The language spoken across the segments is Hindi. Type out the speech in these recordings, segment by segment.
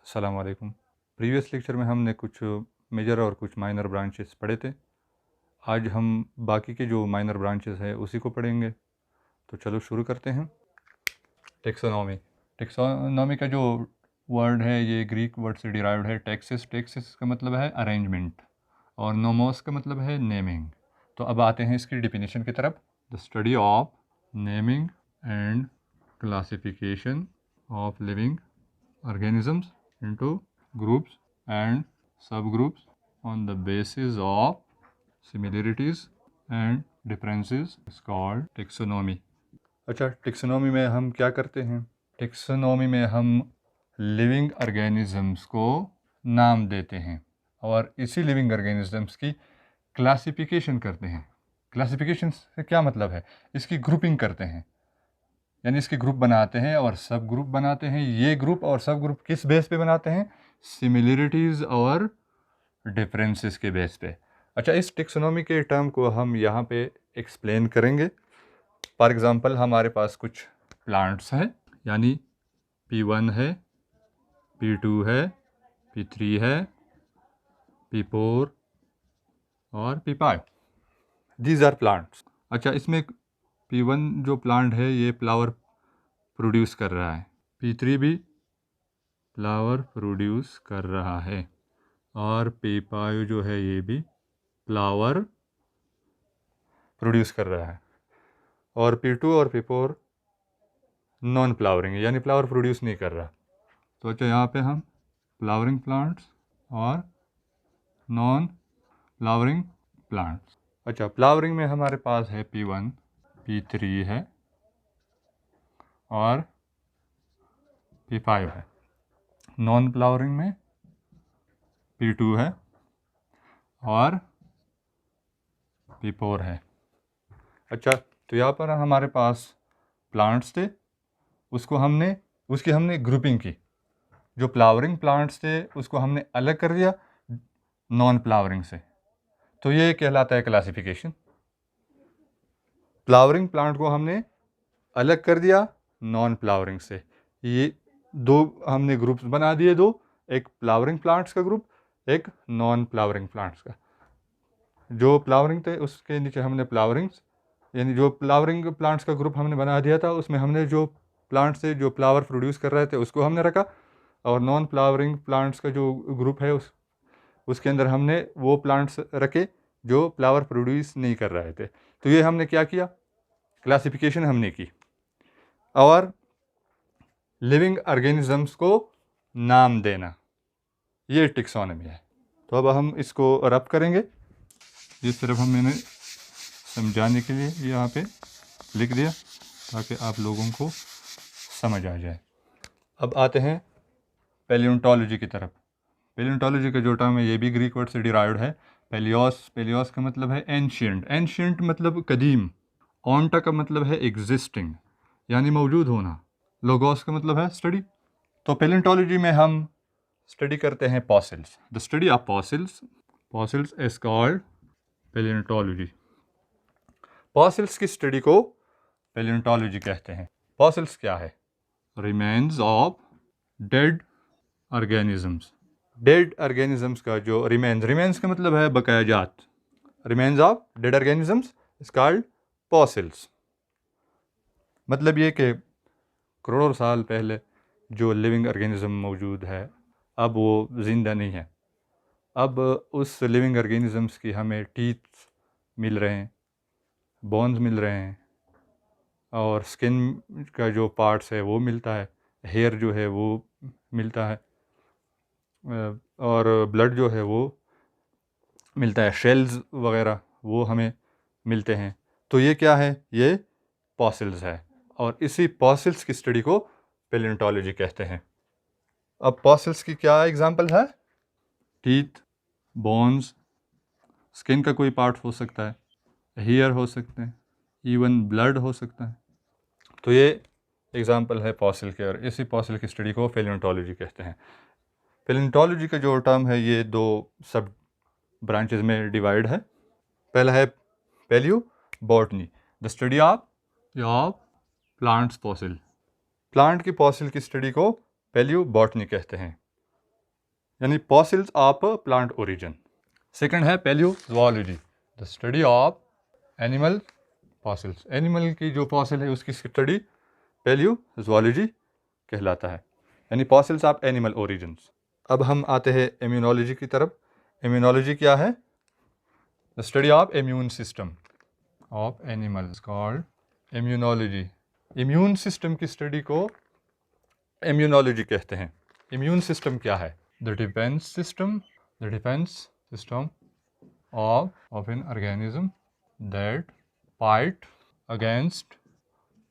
अस्सलाम वालेकुम। प्रीवियस लेक्चर में हमने कुछ मेजर और कुछ माइनर ब्रांचेस पढ़े थे। आज हम बाकी के जो माइनर ब्रांचेस हैं उसी को पढ़ेंगे। तो चलो शुरू करते हैं। टेक्सोनॉमी। टेक्सोनॉमी का जो वर्ड है ये ग्रीक वर्ड से डिराइव्ड है। टेक्सिस, टेक्सिस का मतलब है अरेंजमेंट और नोमोस का मतलब है नेमिंग। तो अब आते हैं इसकी डिफिनीशन की तरफ। The study of naming and classification of living organisms into groups and subgroups on the basis of similarities and differences is called taxonomy। अच्छा, टेक्सोनॉमी में हम क्या करते हैं? टेक्सोनॉमी में हम लिविंग ऑर्गेनिजम्स को नाम देते हैं और इसी लिविंग ऑर्गेनिजम्स की क्लासिफिकेशन करते हैं। क्लासिफिकेशन से क्या मतलब है? इसकी ग्रुपिंग करते हैं, यानी इसके ग्रुप बनाते हैं और सब ग्रुप बनाते हैं। ये ग्रुप और सब ग्रुप किस बेस पे बनाते हैं? सिमिलरिटीज़ और डिफरेंसेस के बेस पे। अच्छा, इस टेक्सोनॉमी के टर्म को हम यहाँ पे एक्सप्लेन करेंगे। फॉर एग्ज़ाम्पल हमारे पास कुछ प्लांट्स हैं, यानी P1 है, P2 है, P3 है, P4 और P5। These are plants. अच्छा, इसमें P1 जो प्लांट है ये फ्लावर प्रोड्यूस कर रहा है, P3 भी फ्लावर प्रोड्यूस कर रहा है और P5 जो है ये भी फ्लावर प्रोड्यूस कर रहा है। और P2 और P4 नॉन फ्लावरिंग है, यानी फ्लावर प्रोड्यूस नहीं कर रहा। तो अच्छा, यहाँ पे हम फ्लावरिंग प्लांट्स और नॉन फ्लावरिंग प्लांट्स। अच्छा, फ्लावरिंग में हमारे पास है P1, P3 है और P5 है। नॉन फ्लावरिंग में P2 है और P4 है। अच्छा, तो यहाँ पर हमारे पास प्लांट्स थे, उसकी हमने ग्रुपिंग की। जो फ्लावरिंग प्लांट्स थे उसको हमने अलग कर दिया नॉन फ्लावरिंग से, तो ये कहलाता है क्लासिफिकेशन। फ्लावरिंग प्लांट को हमने अलग कर दिया नॉन फ्लावरिंग से। ये दो हमने ग्रुप्स बना दिए, दो, एक फ्लावरिंग प्लांट्स का ग्रुप, एक नॉन फ्लावरिंग प्लांट्स का। जो फ्लावरिंग थे उसके नीचे हमने फ्लावरिंग्स, यानी जो फ्लावरिंग प्लांट्स का ग्रुप हमने बना दिया था, उसमें हमने जो प्लांट्स थे जो फ्लावर प्रोड्यूस कर रहे थे उसको हमने रखा, और नॉन फ्लावरिंग प्लांट्स का जो ग्रुप है उसके अंदर हमने वो प्लांट्स रखे जो फ्लावर प्रोड्यूस नहीं कर रहे थे। तो ये हमने क्या किया? क्लासिफिकेशन हमने की और लिविंग ऑर्गेनिजम्स को नाम देना, ये टेक्सोनॉमी है। तो अब हम इसको रब करेंगे। जिस तरफ हम मैंने समझाने के लिए यहाँ पे लिख दिया ताकि आप लोगों को समझ आ जाए। अब आते हैं पैलियोंटोलॉजी की तरफ। पैलियोंटोलॉजी का जो टर्म है ये भी ग्रीक वर्ड से डिराइव्ड है। पेलियोस का मतलब है एंशियंट, एंशियंट मतलब कदीम। ऑन्टा का मतलब है एग्जिस्टिंग, यानी मौजूद होना। लोगोस का मतलब है स्टडी। तो पैलियोंटोलॉजी में हम स्टडी करते हैं fossils. The study of fossils is called palaeontology. Fossils की स्टडी को पैलियोंटोलॉजी कहते हैं। फॉसिल्स क्या है? Remains of dead organisms. Dead organisms का जो रिमेन्स का मतलब है बकायाजात। Remains of dead organisms is called fossils. मतलब ये कि करोड़ों साल पहले जो लिविंग ऑर्गेनिज्म मौजूद है अब वो ज़िंदा नहीं है। अब उस लिविंग ऑर्गेनिजम्स की हमें टीथ मिल रहे हैं, बोन्स मिल रहे हैं, और स्किन का जो पार्ट्स है वो मिलता है, हेयर जो है वो मिलता है, और ब्लड जो है वो मिलता है, शेल्स वगैरह वो हमें मिलते हैं। तो ये क्या है? ये फॉसिल्स है, और इसी फॉसिल्स की स्टडी को पैलियोंटोलॉजी कहते हैं। अब फॉसिल्स की क्या एग्जांपल है? टीथ, बोन्स, स्किन का कोई पार्ट हो सकता है, हेयर हो सकते हैं, इवन ब्लड हो सकता है। तो ये एग्जांपल है फॉसिल के, और इसी फॉसिल की स्टडी को पैलियोंटोलॉजी कहते हैं। पैलियोंटोलॉजी का जो टर्म है ये दो सब ब्रांचेस में डिवाइड है। पहला है palaeobotany, the study of plants fossil. Plant की फॉसिल की स्टडी को पैलियो बॉटनी कहते हैं। यानी fossils of plant origin. Second है palaeozoology, the study of animal fossils. Animal की जो फॉसिल है उसकी स्टडी पैलियोज़ोलॉजी कहलाता है, यानी फॉसिल्स ऑफ एनिमल ओरिजिन्स। अब हम आते हैं इम्यूनोलॉजी की तरफ। इम्यूनोलॉजी क्या है? The study of immune system of animals called immunology. Immune system की स्टडी को इम्यूनोलॉजी कहते हैं। इम्यून सिस्टम क्या है? The defence system of an organism that fight against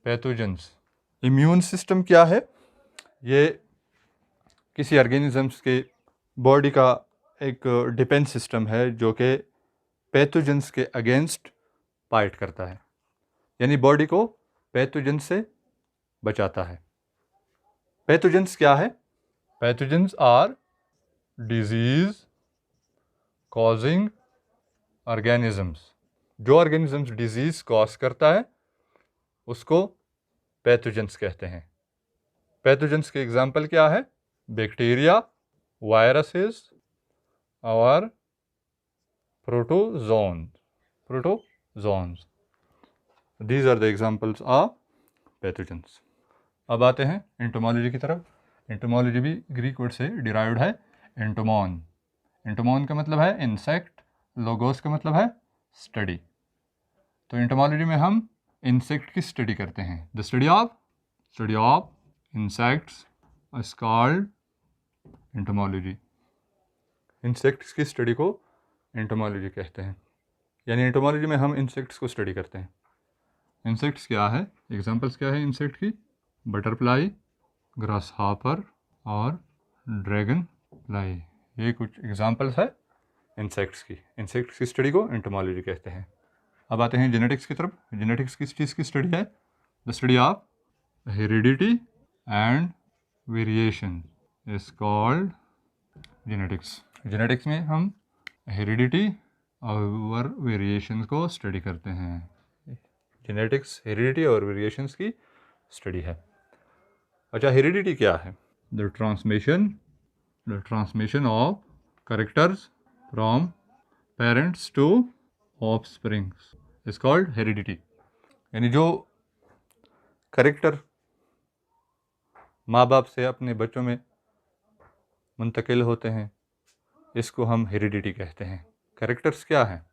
pathogens. Immune system क्या है? ये किसी ऑर्गेनिजम्स के बॉडी का एक डिफेंस सिस्टम है जो कि पैथोजेंस के अगेंस्ट फाइट करता है, यानी बॉडी को पैथोजेंस से बचाता है। पैथोजेंस क्या है? Pathogens are disease causing organisms. जो ऑर्गेनिजम्स डिजीज कॉज करता है उसको पैथोजेंस कहते हैं। पैथोजेंस के एग्जाम्पल क्या है? बैक्टीरिया, वायरसेस और protozoans. These are the examples of pathogens. अब आते हैं एंटोमोलॉजी की तरफ। एंटोमोलॉजी भी ग्रीक वर्ड से डिराइव्ड है, एंटोमॉन। एंटोमॉन का मतलब है इंसेक्ट, लोगोस का मतलब है स्टडी। तो एंटोमोलॉजी में हम इंसेक्ट की स्टडी करते हैं। The study of insects is called entomology. Insects की स्टडी को एंटोमोलॉजी कहते हैं, यानी एंटोमोलॉजी में हम इंसेक्ट्स को स्टडी करते हैं। इंसेक्ट्स क्या है? एग्जांपल्स क्या है इंसेक्ट की? बटरफ्लाई, ग्रासहॉपर और ड्रैगन फ्लाई। ये कुछ एग्जांपल्स है इंसेक्ट्स की। इंसेक्ट्स की स्टडी को एंटोमोलॉजी कहते हैं। अब आते हैं जेनेटिक्स की तरफ। जेनेटिक्स किस चीज़ की स्टडी है? The study of heredity and variation is called genetics. Genetics में हम हेरिडिटी और वेरिएशन को स्टडी करते हैं। जेनेटिक्स हेरिडिटी और वेरिएशंस की स्टडी है। अच्छा, हेरिडिटी क्या है? The transmission of characters from parents to offsprings is called heredity. यानी जो कैरेक्टर माँ बाप से अपने बच्चों में मुंतकिल होते हैं इसको हम हेरिडिटी कहते हैं। कैरेक्टर्स क्या हैं?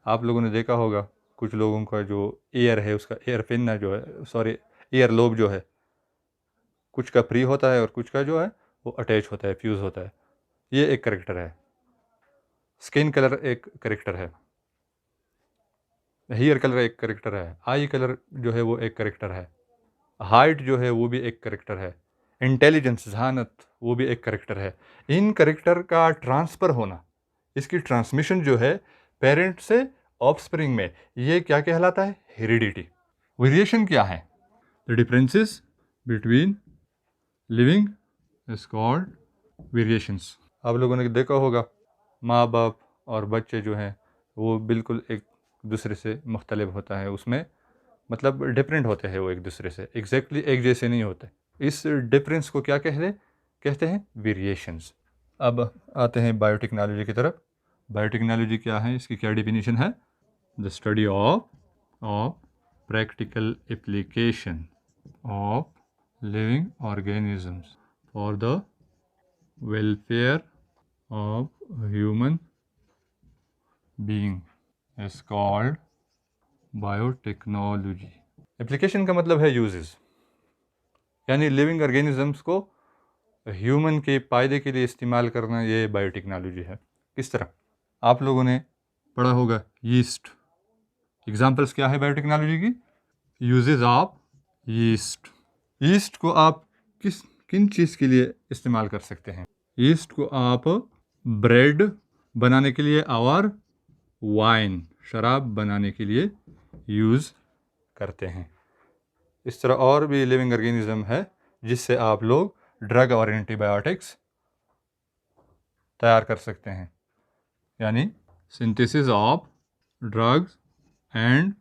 आप लोगों ने देखा होगा कुछ लोगों का जो ईयर है उसका ईयर पिन जो है, सॉरी ईयर लोब जो है, कुछ का फ्री होता है और कुछ का जो है वो अटैच होता है, फ्यूज़ होता है। ये एक कैरेक्टर है। स्किन कलर एक कैरेक्टर है, हेयर कलर एक कैरेक्टर है, आई कलर जो है वो एक कैरेक्टर है, हाइट जो है वो भी एक कैरेक्टर है, इंटेलिजेंस, जहानत, वो भी एक कैरेक्टर है। इन कैरेक्टर का ट्रांसफ़र होना, इसकी ट्रांसमिशन जो है पेरेंट से ऑफस्प्रिंग में, ये क्या कहलाता है? हेरिडिटी। वेरिएशन क्या है? The differences between living is called variations. आप लोगों ने देखा होगा माँ बाप और बच्चे जो हैं वो बिल्कुल एक दूसरे से मुख्तलिफ होता है, उसमें मतलब डिफरेंट होते हैं वो एक दूसरे से, एग्जैक्टली एक जैसे नहीं होते। इस डिफरेंस को क्या कहते हैं? वेरिएशंस। अब आते हैं बायोटेक्नोलॉजी की तरफ। बायोटेक्नोलॉजी क्या है? इसकी क्या डिफिनीशन है? The study of practical application of living organisms for the welfare of human being is called biotechnology. Application का मतलब है यूजेस, यानी लिविंग ऑर्गेनिजम्स को ह्यूमन के फ़ायदे के लिए इस्तेमाल करना, ये बायोटेक्नोलॉजी है। किस तरह? आप लोगों ने पढ़ा होगा यीस्ट। एग्जांपल्स क्या है बायोटेक्नोलॉजी की? Uses of yeast. यीस्ट को आप किन चीज़ के लिए इस्तेमाल कर सकते हैं? यीस्ट को आप ब्रेड बनाने के लिए और वाइन, शराब बनाने के लिए यूज़ करते हैं। इस तरह और भी लिविंग ऑर्गेनिज्म है जिससे आप लोग ड्रग और एंटीबायोटिक्स तैयार कर सकते हैं, यानी synthesis of drugs and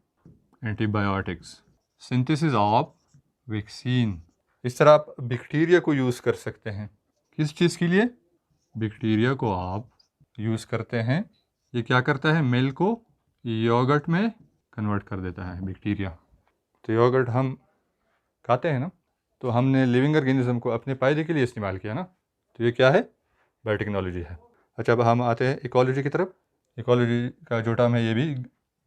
antibiotics, synthesis of vaccine. इस तरह आप बैक्टीरिया को यूज़ कर सकते हैं। किस चीज़ के लिए? बैक्टीरिया को आप यूज़ करते हैं, ये क्या करता है, मिल्क को योगर्ट में कन्वर्ट कर देता है बैक्टीरिया। तो योगर्ट हम खाते हैं ना, तो हमने लिविंग ऑर्गेनिज्म को अपने फ़ायदे के लिए इस्तेमाल किया ना, तो ये क्या है, बायोटेक्नोलॉजी है। अच्छा, अब हम आते हैं इकोलॉजी की तरफ। इकोलॉजी का जो टर्म है ये भी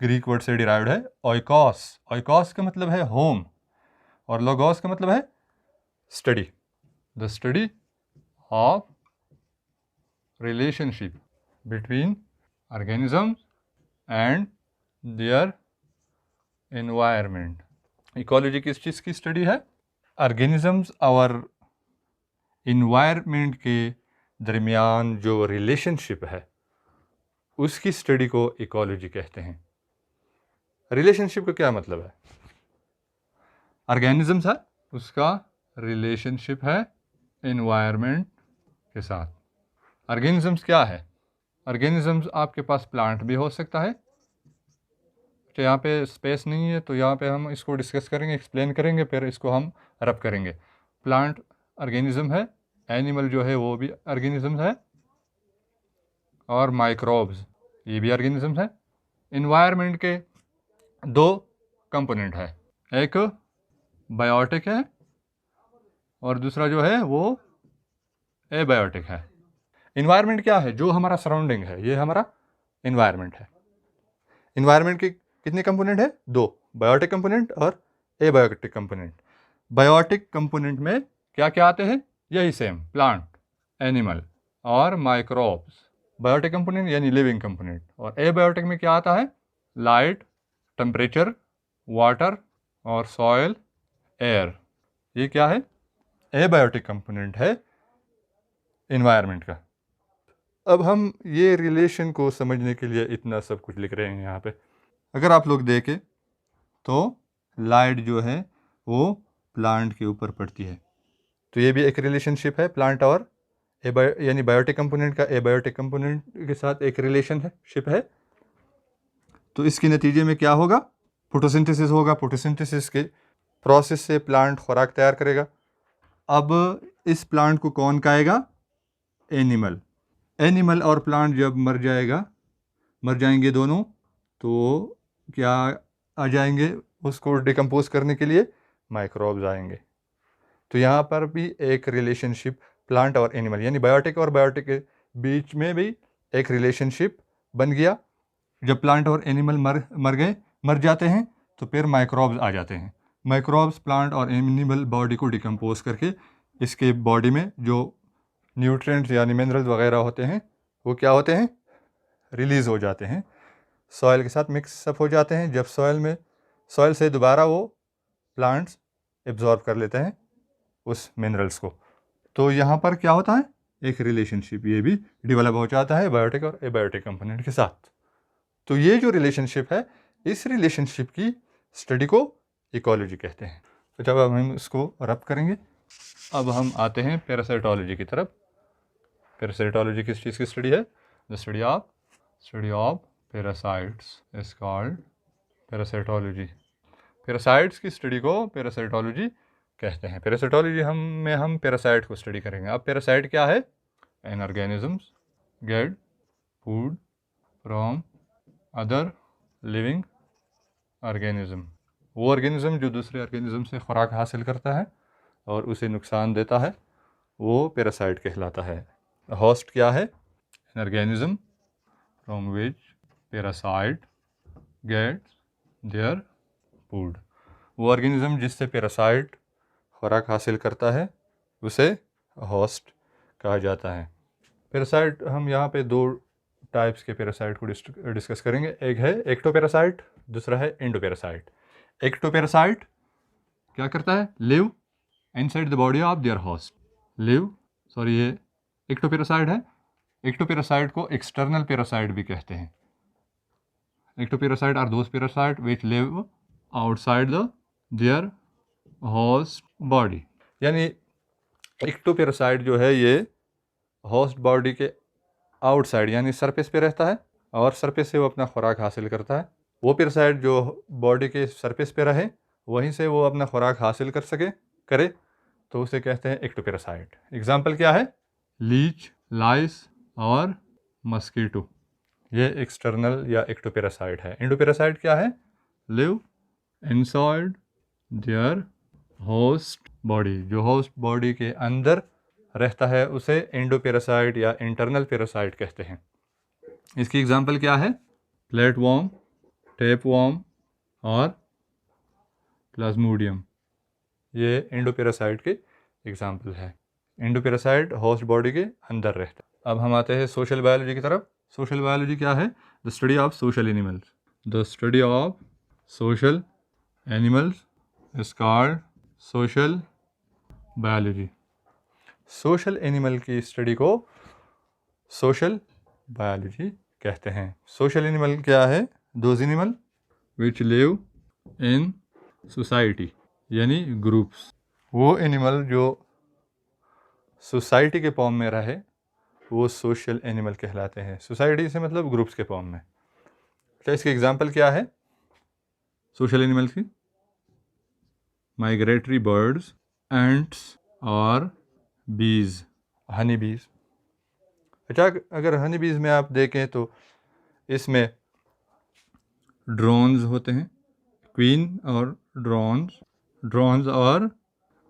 ग्रीक वर्ड से डिराइव्ड है, ओइकोस। ओइकोस का मतलब है होम और लोगोस का मतलब है study, the study of relationship between organism and their environment. Ecology किस चीज़ की स्टडी है, ऑर्गेनिजम्स और इन्वायरमेंट के दरमियान जो रिलेशनशिप है उसकी स्टडी को इकोलॉजी कहते हैं। रिलेशनशिप का क्या मतलब है, ऑर्गेनिजम्स है उसका रिलेशनशिप है इन्वायरमेंट के साथ। ऑर्गेनिजम्स क्या है, ऑर्गेनिजम्स आपके पास प्लांट भी हो सकता है। तो यहाँ पे स्पेस नहीं है तो यहाँ पे हम इसको डिस्कस करेंगे, एक्सप्लेन करेंगे, फिर इसको हम रब करेंगे। प्लांट ऑर्गेनिज्म है, एनिमल जो है वो भी ऑर्गेनिज्म है, और माइक्रोब्स ये भी ऑर्गेनिज्म है। इन्वायरमेंट के दो कंपोनेंट है, एक बायोटिक है और दूसरा जो है वो एबायोटिक है। इन्वायरमेंट क्या है, जो हमारा सराउंडिंग है ये हमारा इन्वायरमेंट है। इन्वायरमेंट के कितने कंपोनेंट है, दो, बायोटिक कंपोनेंट और एबायोटिक कंपोनेंट। बायोटिक कंपोनेंट में क्या क्या आते हैं, यही सेम, प्लांट, एनिमल और माइक्रोब्स। बायोटिक कंपोनेंट यानी लिविंग कंपोनेंट। और एबायोटिक में क्या आता है, लाइट, टेम्परेचर, वाटर और सॉयल, एयर। ये क्या है, एबायोटिक कंपोनेंट है इन्वायरमेंट का। अब हम ये रिलेशन को समझने के लिए इतना सब कुछ लिख रहे हैं यहाँ पे। अगर आप लोग देखें तो लाइट जो है वो प्लांट के ऊपर पड़ती है, तो ये भी एक रिलेशनशिप है प्लांट और यानी बायोटिक कंपोनेंट का एबायोटिक कंपोनेंट के साथ एक रिलेशनशिप है। तो इसके नतीजे में क्या होगा, फोटोसिंथेसिस होगा। फोटोसिंथेसिस के प्रोसेस से प्लांट खुराक तैयार करेगा। अब इस प्लांट को कौन खाएगा, एनिमल। एनिमल और प्लांट जब मर जाएंगे दोनों, तो क्या आ जाएंगे उसको डिकम्पोज करने के लिए, माइक्रोब्स आएंगे। तो यहाँ पर भी एक रिलेशनशिप प्लांट और एनिमल यानी बायोटिक और बायोटिक के बीच में भी एक रिलेशनशिप बन गया। जब प्लांट और एनिमल मर जाते हैं तो फिर माइक्रोब्स आ जाते हैं। माइक्रोब्स प्लांट और एनिमल बॉडी को डिकम्पोज करके इसके बॉडी में जो न्यूट्रिएंट्स यानी मिनरल्स वगैरह होते हैं वो क्या होते हैं, रिलीज़ हो जाते हैं, सॉइल के साथ मिक्सअप हो जाते हैं। जब सॉइल से दोबारा वो प्लांट्स एब्जॉर्ब कर लेते हैं उस मिनरल्स को। तो यहाँ पर क्या होता है, एक रिलेशनशिप ये भी डेवलप हो जाता है बायोटिक और एबायोटिक कंपोनेंट के साथ। तो ये जो रिलेशनशिप है, इस रिलेशनशिप की स्टडी को इकोलॉजी कहते हैं। तो जब हम इसको रब करेंगे, अब हम आते हैं पैरासाइटोलॉजी की तरफ। पैरासाइटोलॉजी किस चीज़ की स्टडी है, the study of parasites is called parasitology. Parasites की स्टडी को पैरासाइटोलॉजी कहते हैं। पैरासाइटोलॉजी हम पैरासाइट को स्टडी करेंगे। अब पैरासाइट क्या है, N organisms get food from other living organism. वो ऑर्गेनिज्म जो दूसरे ऑर्गेनिज्म से खुराक हासिल करता है और उसे नुकसान देता है, वो पैरासाइट कहलाता है। होस्ट क्या है, an organism from which parasite gets their food. वो ऑर्गेनिज्म जिससे पैरासाइट खुराक हासिल करता है उसे होस्ट कहा जाता है। पैरासाइट हम यहाँ पे दो टाइप्स के पैरासाइट को डिस्कस करेंगे। एक है एक्टोपैरासाइट, दूसरा है एंडोपैरासाइट। एक्टोपैरासाइट क्या करता है, live inside the body of their host. ये एक्टोपैरासाइट है। एक्टोपैरासाइट को एक्सटर्नल पैरासाइट भी कहते हैं। Ectoparasite are those parasite which live outside the their host body. यानी एक्टोपैरासाइट जो है ये होस्ट बॉडी के आउटसाइड यानी सरफेस पे रहता है और सरफेस से वो अपना खुराक हासिल करता है। वो पैरासाइट जो बॉडी के सरफेस पे रहे, वहीं से वो अपना खुराक हासिल करे, तो उसे कहते हैं एक्टोपैरासाइट। एग्जाम्पल क्या है, लीच लाइस और मस्कीटो। ये एक्सटर्नल या एक्टोपैरासाइट है। एंडोपैरासाइट क्या है? Live inside there host body. जो होस्ट बॉडी के अंदर रहता है उसे एंडोपैरासाइट या इंटरनल पैरासाइट कहते हैं। इसकी एग्जांपल क्या है? प्लेटवॉर्म, टेपवॉर्म और प्लाज्मोडियम। ये एंडोपैरासाइट के एग्जांपल है। एंडोपैरासाइट होस्ट बॉडी के अंदर रहता है। अब हम आते हैं सोशल बायोलॉजी की तरफ। सोशल बायोलॉजी क्या है? The study of social animals. The study of social animals is called social biology. Social animal की स्टडी को सोशल बायोलॉजी कहते हैं। सोशल एनिमल क्या है? Those animal which live in society, यानी ग्रुप्स। वो एनिमल जो सोसाइटी के फॉर्म में रहे वो सोशल एनिमल कहलाते हैं। सोसाइटी से मतलब ग्रुप्स के फॉर्म में। अच्छा, इसके एग्जांपल क्या है सोशल एनिमल्स की? माइग्रेटरी बर्ड्स, एंट्स और बीज, हनी बीज। अच्छा, अगर हनी बीज में आप देखें तो इसमें ड्रोन्स होते हैं, क्वीन और ड्रोन्स और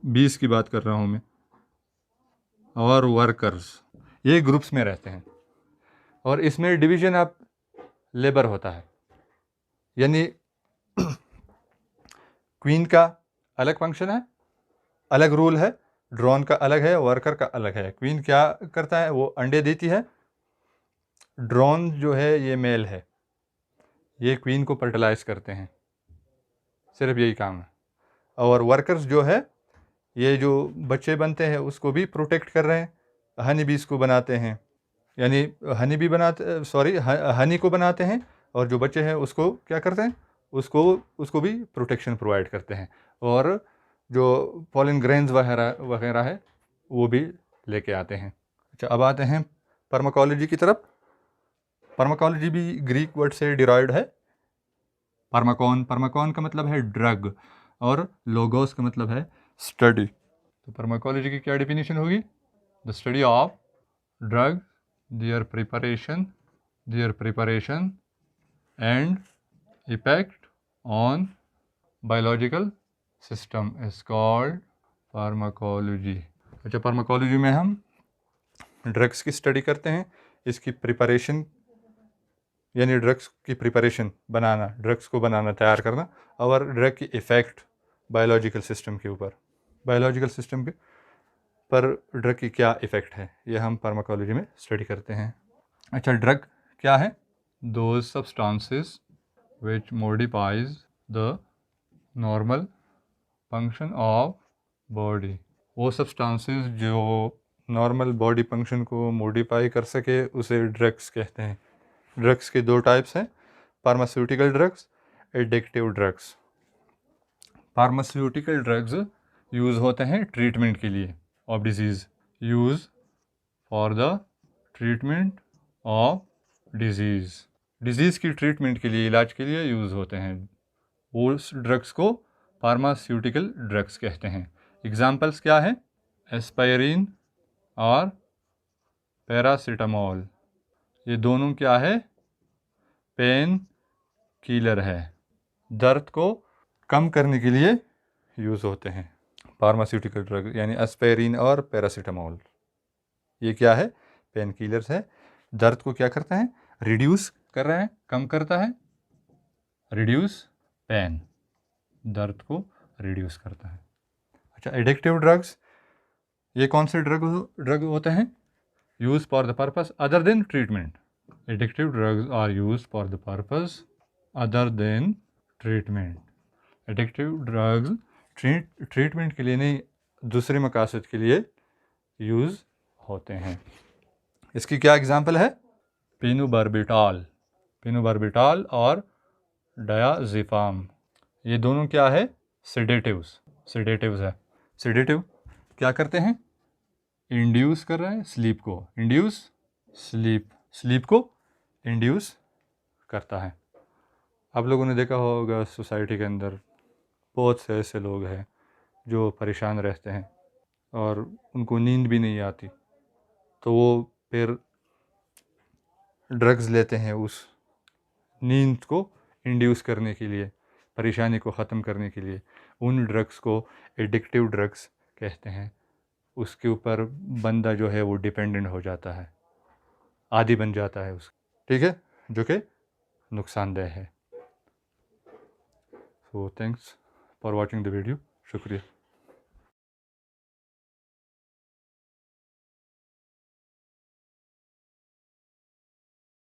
बीज की बात कर रहा हूँ मैं, और वर्कर्स। ये ग्रुप्स में रहते हैं और इसमें डिवीजन ऑफ लेबर होता है। यानी क्वीन का अलग फंक्शन है, अलग रूल है, ड्रोन का अलग है, वर्कर का अलग है। क्वीन क्या करता है? वो अंडे देती है। ड्रोन जो है ये मेल है, ये क्वीन को फर्टिलाइज करते हैं, सिर्फ यही काम है। और वर्कर्स जो है ये जो बच्चे बनते हैं उसको भी प्रोटेक्ट कर रहे हैं, हनी बीज को बनाते हैं, यानी हनी को बनाते हैं और जो बच्चे हैं उसको क्या करते हैं? उसको भी प्रोटेक्शन प्रोवाइड करते हैं और जो पॉलन ग्रेन्स वगैरह है वो भी लेके आते हैं। अच्छा, अब आते हैं फार्माकोलॉजी की तरफ। फार्माकोलॉजी भी ग्रीक वर्ड से डिराइव्ड है। फार्माकोन का मतलब है ड्रग और लोगोस का मतलब है स्टडी। तो फार्माकोलॉजी की क्या डेफिनेशन होगी? The study of drug, their preparation and effect on biological system is called pharmacology। अच्छा, फार्माकोलॉजी में हम ड्रग्स की स्टडी करते हैं, इसकी प्रिपरेशन यानी ड्रग्स की प्रिपरेशन बनाना, ड्रग्स को बनाना, तैयार करना, और ड्रग की इफ़ेक्ट बायोलॉजिकल सिस्टम के ऊपर, बायोलॉजिकल सिस्टम के पर ड्रग की क्या इफ़ेक्ट है, ये हम फार्माकोलॉजी में स्टडी करते हैं। अच्छा, ड्रग क्या है? Those substances which modifies the normal function of body. वो सब्सटेंसेस जो नॉर्मल बॉडी फंक्शन को मॉडिफाई कर सके उसे ड्रग्स कहते हैं। ड्रग्स के दो टाइप्स हैं, pharmaceutical drugs, addictive drugs. Pharmaceutical drugs use होते हैं ट्रीटमेंट के लिए of disease, use for the treatment of disease की ट्रीटमेंट के लिए, इलाज के लिए यूज़ होते हैं। वो ड्रग्स को फार्मास्यूटिकल ड्रग्स कहते हैं। एग्जाम्पल्स क्या है? एस्पायरिन और पैरासीटामोल। ये दोनों क्या है? पेन किलर है, दर्द को कम करने के लिए यूज़ होते हैं। फार्मास्यूटिकल ड्रग यानी एस्पायरिन और पैरासीटामोल, ये क्या है? पेन किलर्स है। दर्द को क्या करता है? रिड्यूस कर रहा है, कम करता है। रिड्यूस पेन, दर्द को रिड्यूस करता है। अच्छा, एडिक्टिव ड्रग्स, ये कौन से ड्रग होते हैं? Use for the purpose other than treatment. Addictive drugs are use for the purpose other than treatment. Addictive drugs treatment के लिए नहीं, दूसरे मकासद के लिए यूज़ होते हैं। इसकी क्या एग्जांपल है? पेनोबार्बिटॉल और डायाज़ेपाम। ये दोनों क्या है? सेडेटिव्स है। सेडेटिव क्या करते हैं? इंड्यूस कर रहा है स्लीप को, स्लीप को इंड्यूस करता है। आप लोगों ने देखा होगा सोसाइटी के अंदर बहुत से ऐसे लोग हैं जो परेशान रहते हैं और उनको नींद भी नहीं आती, तो वो फिर ड्रग्स लेते हैं उस नींद को इंड्यूस करने के लिए, परेशानी को ख़त्म करने के लिए। उन ड्रग्स को एडिक्टिव ड्रग्स कहते हैं। उसके ऊपर बंदा जो है वो डिपेंडेंट हो जाता है, आदी बन जाता है उस, ठीक है, जो कि नुकसानदेह है। So thanks for watching the video. शुक्रिया।